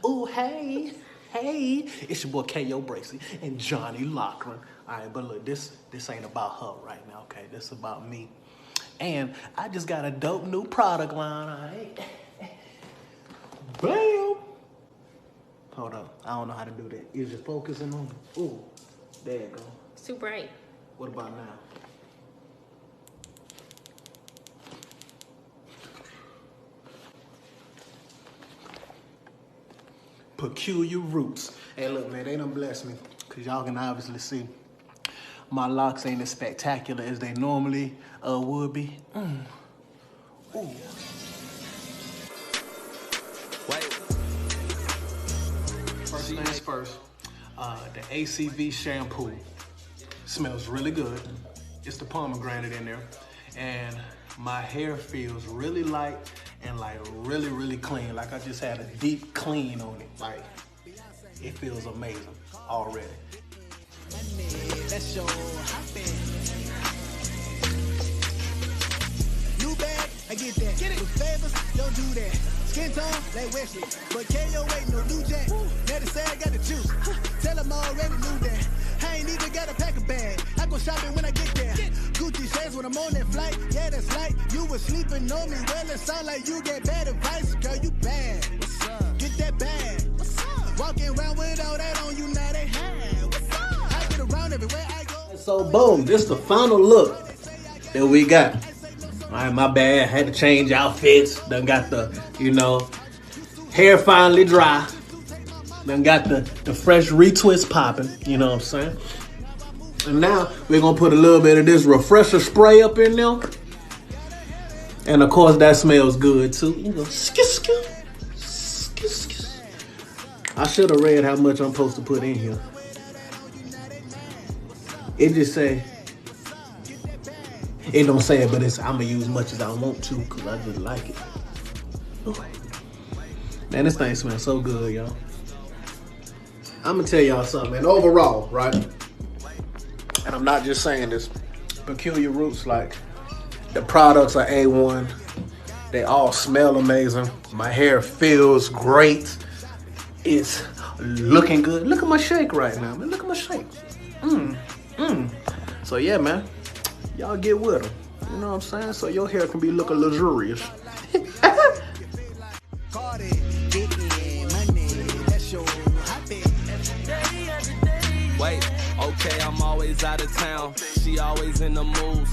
Ooh, hey, it's your boy Kayo Bracy and Johnny Lochran. All right, but look, this ain't about her right now, okay? This is about me. And I just got a dope new product line, all right? Bam! Hold up, I don't know how to do that. Is it focusing on it? Ooh, there you go. It's too bright. What about now? Peculiar roots. Hey, look, man, they done blessed me. Because y'all can obviously see my locks ain't as spectacular as they normally would be. Ooh. Wait. First things first, the ACV shampoo smells really good. It's the pomegranate in there. And my hair feels really light and like really, really clean. Like I just had a deep clean on it. Like, it feels amazing already. New bag, I get that. Get it. With favors, don't do that. Skin tone, like Wesley. But Kayo ain't no new jack. Now they say I got the juice. Tell them I already knew that. I ain't even got a pack a bag. I go shopping when I get there. Gucci shades when I'm on that flight. Yeah, that's light. You was sleeping on me. Well, it sound like you get bad advice. Girl, you bad. What's up? Get that bag. What's up? Walking around with all that on you, now they have. What's up? I get around everywhere I go. So boom, this the final look that we got. All right, my bad, had to change outfits. Done got the, hair finally dry. Done got the fresh retwist popping, you know what I'm saying? And now we're gonna put a little bit of this refresher spray up in there. And of course that smells good too. You know, I should have read how much I'm supposed to put in here. It just say, it don't say it, but I'm gonna use as much as I want to because I just like it. Ooh. Man, this thing smells so good, y'all. I'm gonna tell y'all something, man. Overall, right? And I'm not just saying this. Peculiar Roots, like, the products are A1. They all smell amazing. My hair feels great. It's looking good. Look at my shake right now, man. Look at my shake. So yeah, man. Y'all get with them. You know what I'm saying? So your hair can be looking luxurious. Wait, okay, I'm always out of town. She always in the mood.